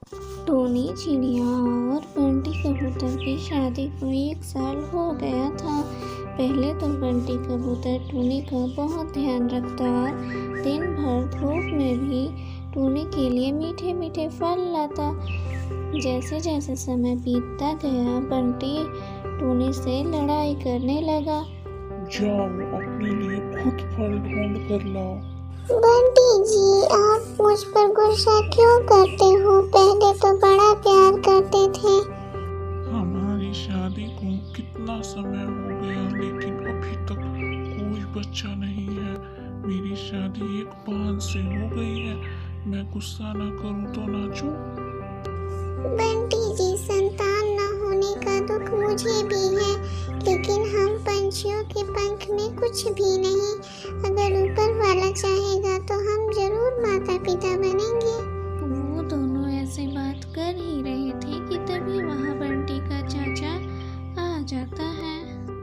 Tony चिड़िया और बंटी कबूतर की शादी को 1 साल हो गया था। पहले तो बंटी कबूतर टोनी का बहुत ध्यान रखता और दिन भर धूप में भी टोनी के लिए मीठे मीठे फल लाता। जैसे जैसे समय बीतता गया, बंटी टोनी से लड़ाई करने लगा। जाओ, अपने लिए खुद फल ढूंढ कर लाओ। बंटी जी, आप मुझ पर गुस्सा क्यों करते हो? पहले तो बड़ा प्यार करते थे। हमारी शादी को कितना समय हो गया, लेकिन अभी तक कोई बच्चा नहीं है। मेरी शादी एक बांझ से हो गई है। मैं गुस्सा ना करूं तो नाचूं? बंटी जी, संतान न होने का दुख मुझे भी है, लेकिन हम पंछियों के पंख में कुछ भी नहीं। अगर ऊपर वाला चाहेगा तो हम जरूर माता पिता बनेंगे। वो दोनों ऐसे बात कर ही रहे थे कि तभी वहाँ बंटी का चाचा आ जाता है।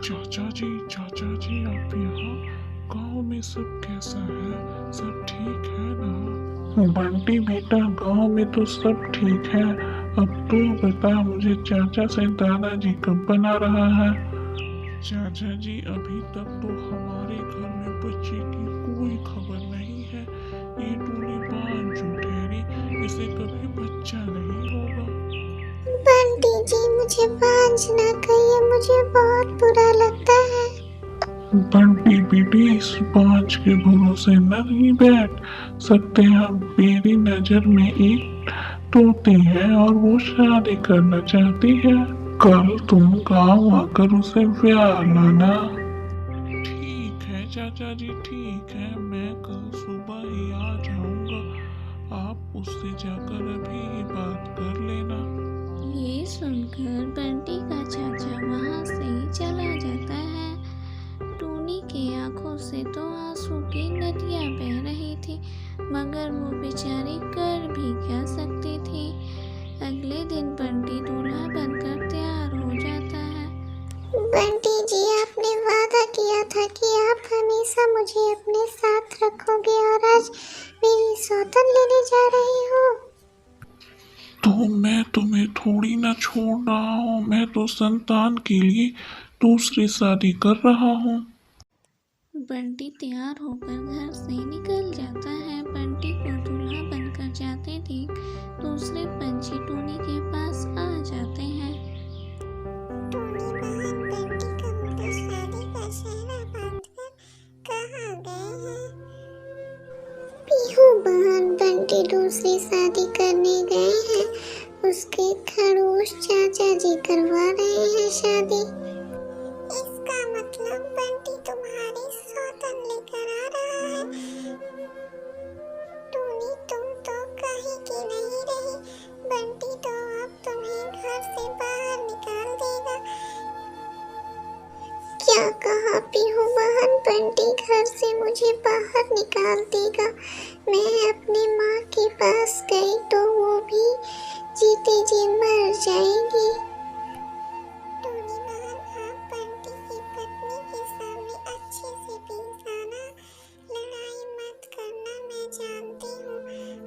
चाचा जी, आप यहाँ? गांव में सब कैसा है? सब ठीक है ना? बंटी बेटा, गांव में तो सब ठीक है। अब तू बता, मुझे चाचा से दादाजी कब बना रहा है? चाचा जी, अभी तक तो हमारे घर में बच्चे की कोई खबर नहीं है। ये टूनी बांझ जो ठहरी, इसे कभी बच्चा नहीं होगा। बंटी जी, मुझे बांझ ना कहिए, मुझे बहुत बुरा लगता है। बंटी बेटी, इस बांझ के भरोसे नहीं बैठ सकते हम। मेरी नजर में एक तोती है और वो शादी करना चाहती है। कल तुम गांव आकर उसे ब्याह लाना। ठीक है चाचा जी, ठीक है। मैं कल सुबह ही आ जाऊंगा। आप उससे जाकर अभी ही बात कर लेना। ये सुनकर बंटी का चाचा वहाँ से चला जाता है। टोनी के आंखों से तो आंसू की नदियाँ बह रही थी, मगर वो बेचारी कर भी क्या सकती थी। अगले दिन बंटी दूल्हा बनकर तैयार हो जाता है। बंटी जी, आपने वादा किया था कि आप हमेशा मुझे अपने साथ रखोगे, और आज मेरी सौतन लेने जा रही हो। तो मैं तुम्हें थोड़ी ना छोड़ रहा हूँ। मैं तो संतान के लिए दूसरी शादी कर रहा हूँ। बंटी तैयार होकर घर से निकल जाता है। बंटी को दूल्हा बनकर जाते देख दूसरे पंछी टोनी के पास आ जाते हैं। टोनी बहन, बंटी कबूतर शादी का सेहरा बांधकर कहाँ गए हैं? पीहू बहन, बंटी दूसरी शादी करने गए हैं। उसके खरगोश चाचा जी करवा रहे हैं शादी। इसका मतलब बंटी तुम्हारी सौतन लेकर आ रहा है। टोनी, तुम तो कहीं की नहीं रही। बंटी तो अब तुम्हें घर से बाहर निकाल देगा। क्या कहा पीहू बहन? बंटी घर से मुझे बाहर निकाल देगा? मैं अपनी माँ के पास गई तो वो भी जीते जी मर जाएगी। टोनी बहन, आप बंटी की पत्नी के सामने अच्छे से पेश आना। लड़ाई मत करना। मैं जानती हूँ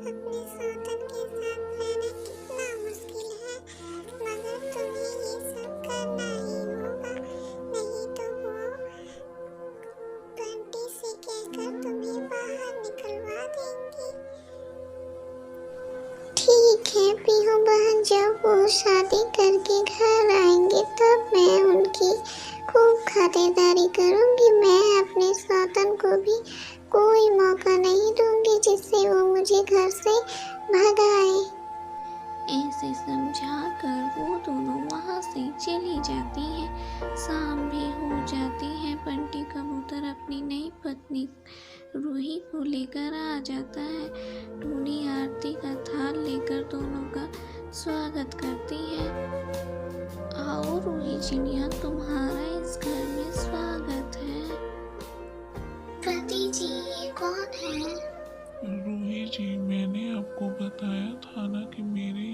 अपने सौतन के साथ रहना कितना मुश्किल है, मगर तुम्हें ये सब करना ही होगा, नहीं तो वो बंटी से कहकर तुम्हें बाहर निकलवा देंगी। ठीक है पीहू बहन, जब वो शादी करके घर आएंगे तब मैं उनकी खूब खातिरदारी करूंगी। मैं अपने सौतन को भी कोई मौका नहीं दूंगी जिससे वो मुझे घर से भगाए। ऐसे समझाकर वो दोनों वहाँ से चली जाती हैं। शाम भी हो जाती है। बंटी कबूतर अपनी नई पत्नी रूही को लेकर आ जाता है। टोनी आरती का थाल लेकर दोनों का स्वागत करती है। आओ रूही चिड़िया, तुम्हारा इस घर में स्वागत है। पति जी, ये कौन है? रूही जी, मैंने आपको बताया था ना कि मेरी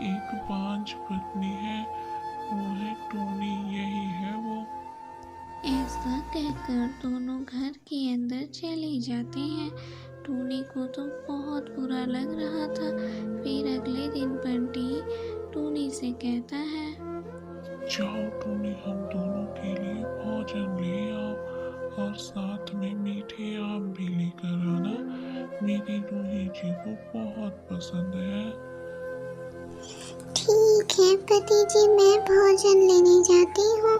एक बांझ पत्नी है। वो है टोनी, यही है वो। ऐसा कहकर दोनों घर के अंदर चले जाते हैं। टोनी को तो बहुत बुरा लग रहा था। फिर अगले दिन से कहता है, जाओ टूनी, हम दोनों के लिए भोजन ले आओ और साथ में मीठे आम भी लेकर आना। मेरी रूही जी को बहुत पसंद है। ठीक है पति जी, मैं भोजन लेने जाती हूँ।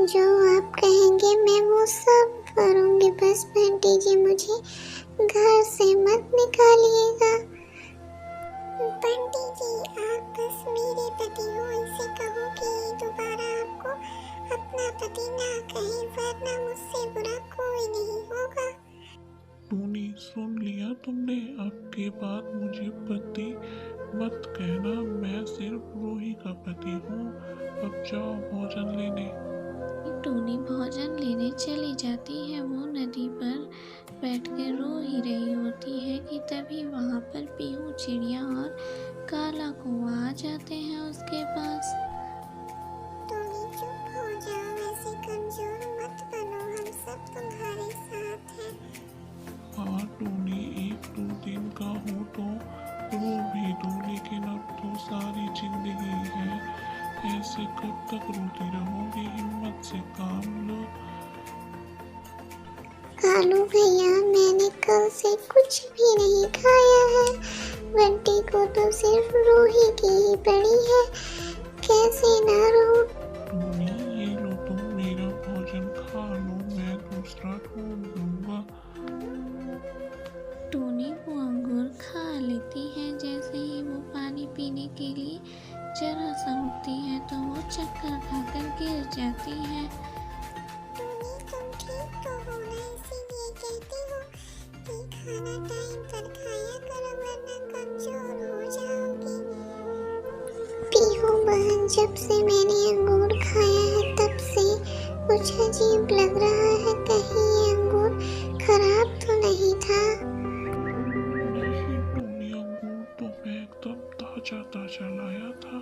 जो आप कहेंगे मैं वो सब करूँगी, बस बंटी जी मुझे घर से मत निकालिएगा। बंटी जी आप बस मेरे पति हो, इसे कहो कि दोबारा आपको अपना पति ना कहे, वरना मुझसे बुरा कोई नहीं होगा। टूनी, सुन लिया तुमने? अब के बाद मुझे पति मत कहना, मैं सिर्फ रूही का पति हूँ। अब जाओ भोजन लेने। टूनी भोजन लेने चली जाती है। वो नदी पर बैठकर रो ही रही होती है कि तभी वहाँ पर पीहू, चिड़िया और काला कौवा आ जाते हैं उसके पास। टूनी चुप हो जाओ, ऐसे कमजोर मत बनो, हम सब तुम्हारे साथ हैं। हाँ टूनी, एक दो दिन का हो तो रो भी दो, लेकिन अब तो सारी जिंदगी है। ऐसे कब तक रोती रहोगी? हिम्मत से काम लो। कालू भैया, मैंने कल से कुछ भी नहीं खाया है। बंटी को तो सिर्फ रूही की ही पड़ी है, कैसे ना रो। टूनी, ये लो तुम मेरा भोजन खा लो, मैं दूसरा ढूंढ लूंगा। टूनी वो अंगूर खा लेती है। जैसे ही वो पानी पीने के लिए जरा सा उठती है तो वो चक्कर खाकर गिर जाती है। टूनी तुम ठीक तो हो ना, इसीलिए कहती हूँ कि खाना टाइम पर खाया करो, वरना कमजोर हो जाओगी। पीहू बहन, जब से मैंने अंगूर खाया है तब से कुछ अजीब लग रहा है, कहीं ये अंगूर खराब तो नहीं था। नहीं टूनी, अंगूर तो मैं एकदम ताजा ताजा लाया था।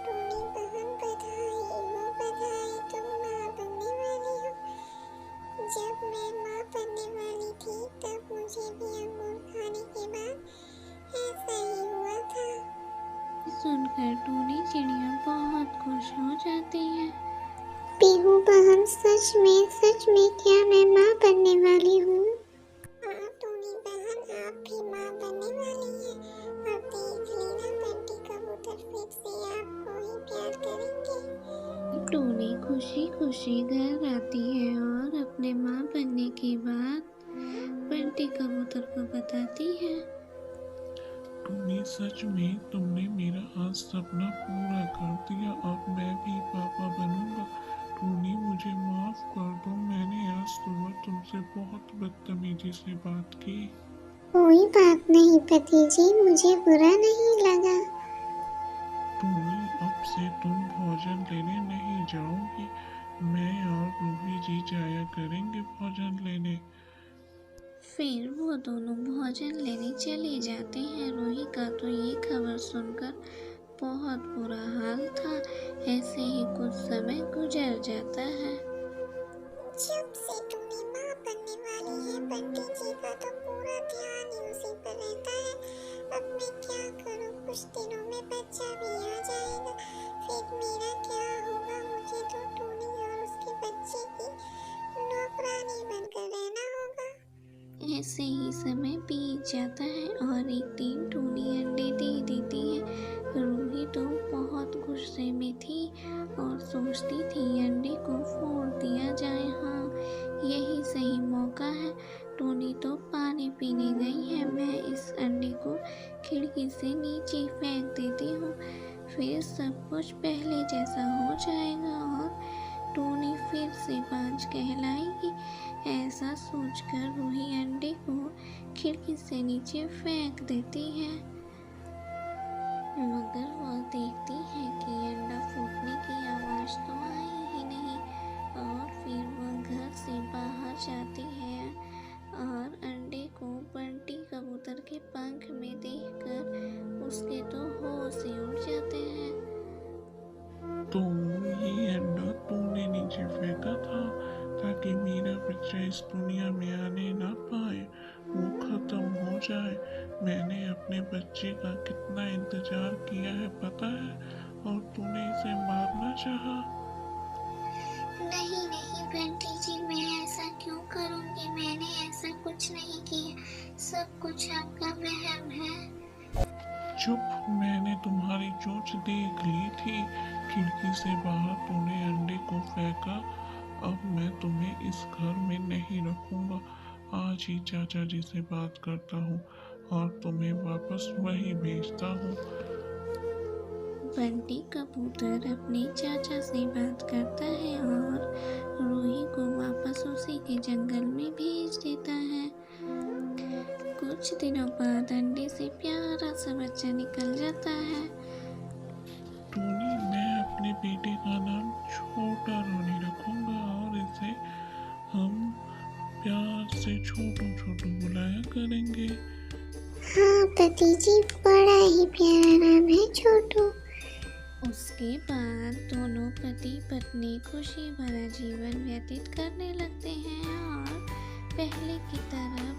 टूनी बहन बधाई हो बधाई, तुम माँ बनने वाली हो। जब मैं माँ बनने वाली थी तब मुझे भी अंगूर खाने के बाद ऐसा ही हुआ था। सुनकर टूनी चिड़िया बहुत खुश हो जाती है। पीहू बहन, सच में क्या मैं माँ बनने वाली हूँ? हाँ टूनी बहन, आप भी माँ बनने वाली हैं। अब देख लेना बंटी कबूतर फिर से आपको ही प्यार करेंगे। टूनी खुशी खुशी घर आती है और अपने माँ बनने की बात बंटी कबूतर को बताती है। टूनी, सच में तुमने मेरा आज सपना पूरा कर दिया। अब मैं भी पापा बनूंगा। टूनी, मुझे माफ कर दो, मैंने आज सुबह तुमसे बहुत बदतमीजी से बात की। कोई बात नहीं पति जी, मुझे बुरा नहीं लगा। टूनी, अब से तुम भोजन लेने नहीं जाओगी, मैं और रूही जी जाया करेंगे भोजन लेने। फिर वो दोनों भोजन लेने चले जाते हैं। रूही का तो ये खबर सुनकर बहुत बुरा हाल था। ऐसे ही कुछ समय गुजर जाता है। जब से टूनी माँ बनने वाली है, बंटी जी का तो पूरा ध्यान ही उसी पर रहता है। अब मैं क्या करूँ, कुछ दिनों में बच्चा भी आ जाएगा, फिर मेरा क्या होगा? मुझे तो टूनी और उसके बच्चे की नौकरानी बनकर रहना होगा। ऐसे ही समय बीत जाता है और एक दिन टूनी अंडे दे देती है। रूही तो बहुत गुस्से में थी और सोचती थी अंडे को फोड़ दिया जाए। हाँ, यही सही मौका है। टूनी तो पानी पीने गई है, मैं इस अंडे को खिड़की से नीचे फेंक देती हूँ, फिर सब कुछ पहले जैसा हो जाएगा और टूनी फिर से बाज कहलाएगी। ऐसा सोचकर रूही अंडे को खिड़की से नीचे फेंक देती है, मगर वह देखती है कि अंडा फूटने की आवाज़ तो आई ही नहीं। और फिर वह घर से बाहर जाती है और अंडे को बंटी कबूतर के पंख में देखकर उसके तो होश ही उड़ जाते हैं। तो ये अंडा तूने नीचे फेंका था ताकि मेरा बच्चा इस दुनिया में आने ना पाए, वो खत्म हो जाए। मैंने अपने बच्चे बच्चे का कितना इंतजार किया है पता है, और तूने इसे मारना चाहा। नहीं नहीं बंटी जी, मैं ऐसा क्यों करूँगी? मैंने ऐसा कुछ नहीं किया, सब कुछ आपका वहम है। चुप, मैंने तुम्हारी चोंच देख ली थी, खिड़की से बाहर तूने अंडे को फेंका। अब मैं तुम्हें इस घर में नहीं रखूंगा, आज ही चाचा जी से बात करता हूँ और तुम्हें वापस वहीं भेजता हूँ। बंटी कबूतर अपने चाचा से बात करता है और रूही को वापस उसी के जंगल में भेज देता है। कुछ दिनों बाद अंडे से प्यारा सा बच्चा निकल जाता है। टोनी, मैं अपने बेटे का नाम छोटा रोनी रखूंगा और इसे हम प्यार से छोटू छोटू बुलाया करेंगे। हाँ पति जी, बड़ा ही प्यारा नाम है छोटू। उसके बाद दोनों पति पत्नी खुशी भरा जीवन व्यतीत करने लगते हैं और पहले की तरह